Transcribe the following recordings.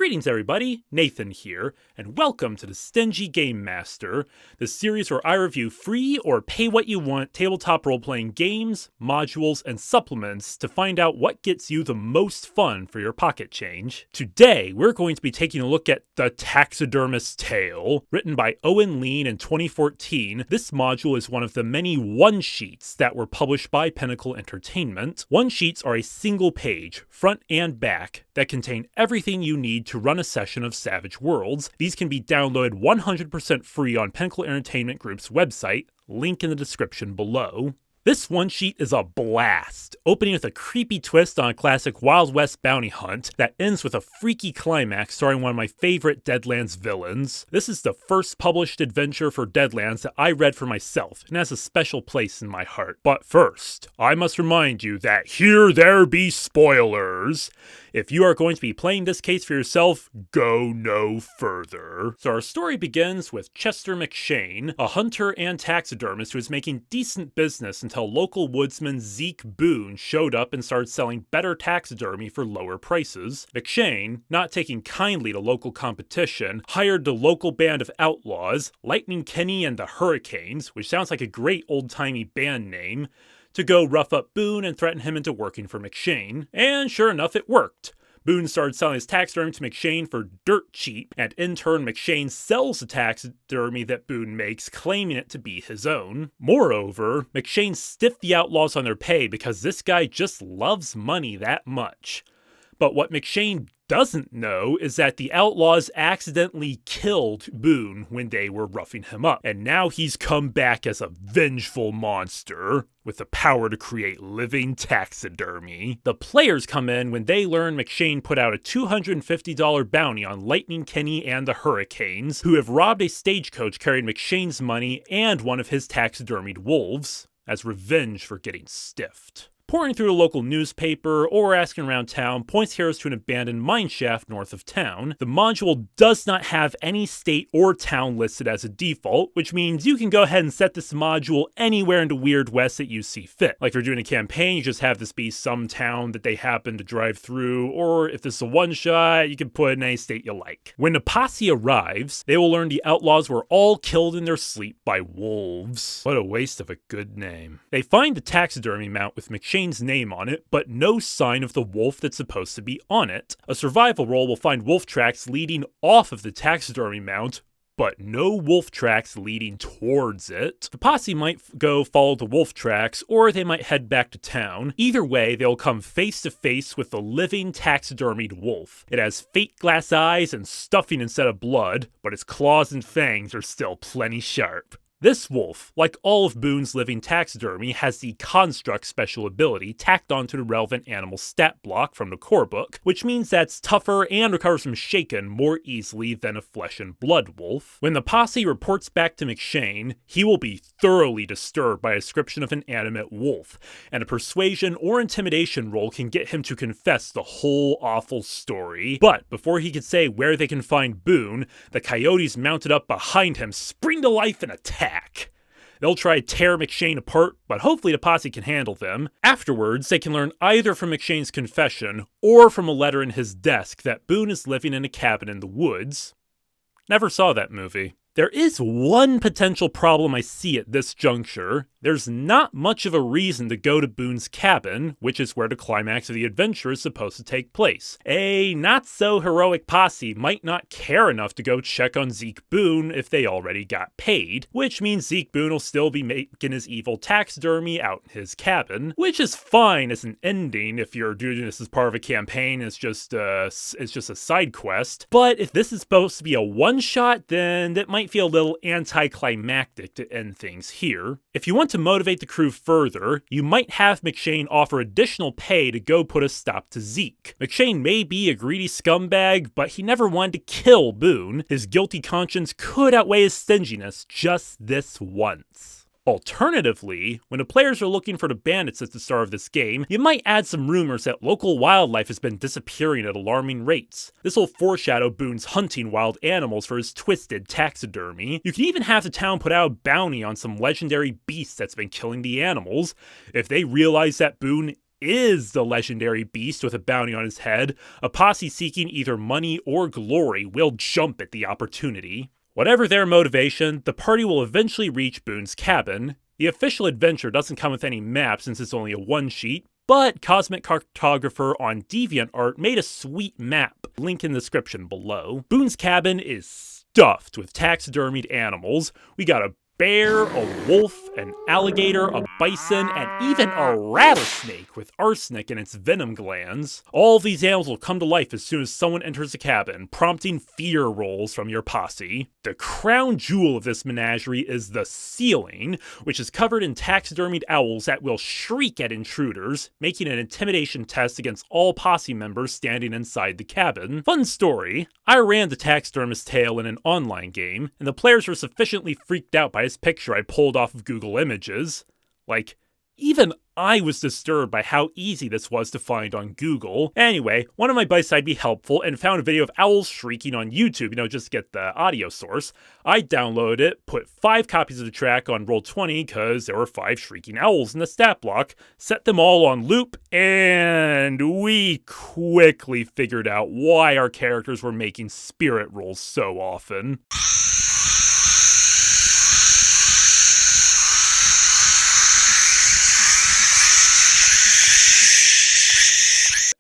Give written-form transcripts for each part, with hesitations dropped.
Greetings everybody, Nathan here, and welcome to the Stingy Game Master, the series where I review free or pay what you want tabletop role-playing games, modules, and supplements to find out what gets you the most fun for your pocket change. Today, we're going to be taking a look at The Taxidermist Tale. Written by Owen Lean in 2014, this module is one of the many one-sheets that were published by Pinnacle Entertainment. One-sheets are a single page, front and back, that contain everything you need to run a session of Savage Worlds. These can be downloaded 100% free on Pinnacle Entertainment Group's website, link in the description below. This one sheet is a blast, opening with a creepy twist on a classic Wild West bounty hunt that ends with a freaky climax starring one of my favorite Deadlands villains. This is the first published adventure for Deadlands that I read for myself and has a special place in my heart. But first, I must remind you that here there be spoilers. If you are going to be playing this case for yourself, go no further. So our story begins with Chester McShane, a hunter and taxidermist who was making decent business until local woodsman Zeke Boone showed up and started selling better taxidermy for lower prices. McShane, not taking kindly to local competition, hired the local band of outlaws, Lightning Kenny and the Hurricanes, which sounds like a great old-timey band name, to go rough up Boone and threaten him into working for McShane. And sure enough, it worked. Boone started selling his taxidermy to McShane for dirt cheap, and in turn McShane sells the taxidermy that Boone makes, claiming it to be his own. Moreover, McShane stiffed the outlaws on their pay because this guy just loves money that much. But what McShane doesn't know is that the outlaws accidentally killed Boone when they were roughing him up, and now he's come back as a vengeful monster with the power to create living taxidermy. The players come in when they learn McShane put out a $250 bounty on Lightning Kenny and the Hurricanes, who have robbed a stagecoach carrying McShane's money and one of his taxidermied wolves, as revenge for getting stiffed. Pouring through a local newspaper or asking around town points heroes to an abandoned mineshaft north of town. The module does not have any state or town listed as a default, which means you can go ahead and set this module anywhere in the Weird West that you see fit. Like if you're doing a campaign, you just have this be some town that they happen to drive through, or if this is a one-shot, you can put in any state you like. When the posse arrives, they will learn the outlaws were all killed in their sleep by wolves. What a waste of a good name. They find the taxidermy mount with McShane's name on it, but no sign of the wolf that's supposed to be on it. A survival roll will find wolf tracks leading off of the taxidermy mount, but no wolf tracks leading towards it. The posse might go follow the wolf tracks, or they might head back to town. Either way, they'll come face to face with the living taxidermied wolf. It has fake glass eyes and stuffing instead of blood, but its claws and fangs are still plenty sharp. This wolf, like all of Boone's living taxidermy, has the Construct special ability tacked onto the relevant animal stat block from the core book, which means that's tougher and recovers from shaken more easily than a flesh and blood wolf. When the posse reports back to McShane, he will be thoroughly disturbed by a description of an animate wolf, and a persuasion or intimidation roll can get him to confess the whole awful story. But before he can say where they can find Boone, the coyotes mounted up behind him spring to life and attack. They'll try to tear McShane apart, but hopefully the posse can handle them. Afterwards, they can learn either from McShane's confession or from a letter in his desk that Boone is living in a cabin in the woods. Never saw that movie. There is one potential problem I see at this juncture. There's not much of a reason to go to Boone's cabin, which is where the climax of the adventure is supposed to take place. A not-so-heroic posse might not care enough to go check on Zeke Boone if they already got paid, which means Zeke Boone will still be making his evil taxidermy out in his cabin, which is fine as an ending if you're doing this as part of a campaign. It's just a side quest. But if this is supposed to be a one-shot, then that might feel a little anticlimactic to end things here. If you want to motivate the crew further, you might have McShane offer additional pay to go put a stop to Zeke. McShane may be a greedy scumbag, but he never wanted to kill Boone. His guilty conscience could outweigh his stinginess just this once. Alternatively, when the players are looking for the bandits at the start of this game, you might add some rumors that local wildlife has been disappearing at alarming rates. This will foreshadow Boone's hunting wild animals for his twisted taxidermy. You can even have the town put out a bounty on some legendary beast that's been killing the animals. If they realize that Boone is the legendary beast with a bounty on his head, a posse seeking either money or glory will jump at the opportunity. Whatever their motivation, the party will eventually reach Boone's cabin. The official adventure doesn't come with any map since it's only a one-sheet, but Cosmic Cartographer on DeviantArt made a sweet map, link in the description below. Boone's cabin is stuffed with taxidermied animals. We got a bear, a wolf, an alligator, a bison, and even a rattlesnake with arsenic in its venom glands. All of these animals will come to life as soon as someone enters the cabin, prompting fear rolls from your posse. The crown jewel of this menagerie is the ceiling, which is covered in taxidermied owls that will shriek at intruders, making an intimidation test against all posse members standing inside the cabin. Fun story, I ran the taxidermist tale in an online game, and the players were sufficiently freaked out by this picture I pulled off of Google Images. Like, even I was disturbed by how easy this was to find on Google. Anyway, one of my buddies decided to be helpful and found a video of owls shrieking on YouTube, just to get the audio source. I downloaded it, put 5 copies of the track on Roll20 because there were 5 shrieking owls in the stat block, set them all on loop, and we quickly figured out why our characters were making spirit rolls so often.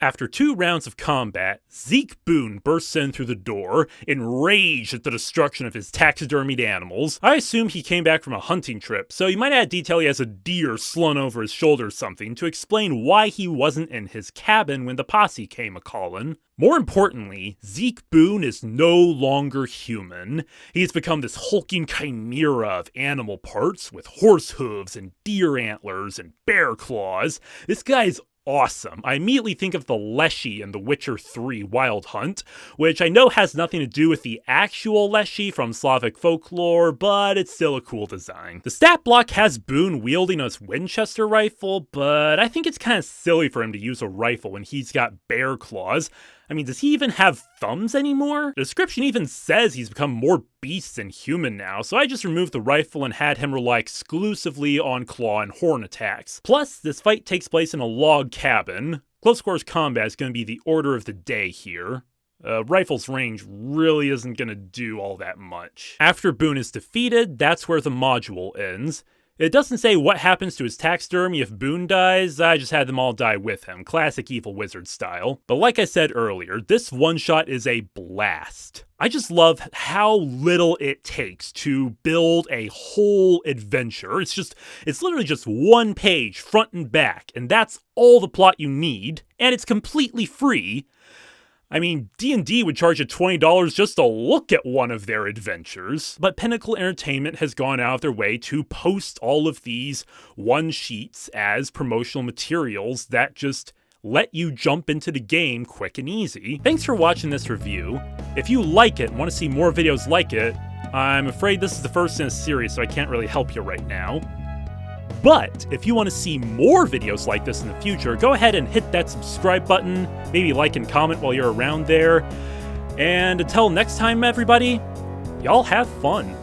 After 2 rounds of combat, Zeke Boone bursts in through the door, enraged at the destruction of his taxidermied animals. I assume he came back from a hunting trip, so you might add detail he has a deer slung over his shoulder or something to explain why he wasn't in his cabin when the posse came a-callin'. More importantly, Zeke Boone is no longer human. He's become this hulking chimera of animal parts with horse hooves and deer antlers and bear claws. This guy's awesome. I immediately think of the Leshy in The Witcher 3 Wild Hunt, which I know has nothing to do with the actual Leshy from Slavic folklore, but it's still a cool design. The stat block has Boone wielding his Winchester rifle, but I think it's kind of silly for him to use a rifle when he's got bear claws. Does he even have thumbs anymore? The description even says he's become more beast than human now, so I just removed the rifle and had him rely exclusively on claw and horn attacks. Plus, this fight takes place in a log cabin. Close quarters combat is going to be the order of the day here. Rifle's range really isn't going to do all that much. After Boone is defeated, that's where the module ends. It doesn't say what happens to his taxidermy if Boone dies, I just had them all die with him, classic evil wizard style. But like I said earlier, this one-shot is a blast. I just love how little it takes to build a whole adventure. It's literally just 1 page, front and back, and that's all the plot you need, and it's completely free. D&D would charge you $20 just to look at one of their adventures, but Pinnacle Entertainment has gone out of their way to post all of these one-sheets as promotional materials that just let you jump into the game quick and easy. Thanks for watching this review. If you like it and want to see more videos like it, I'm afraid this is the first in a series, so I can't really help you right now. But if you want to see more videos like this in the future, go ahead and hit that subscribe button, maybe like and comment while you're around there. And until next time, everybody, y'all have fun.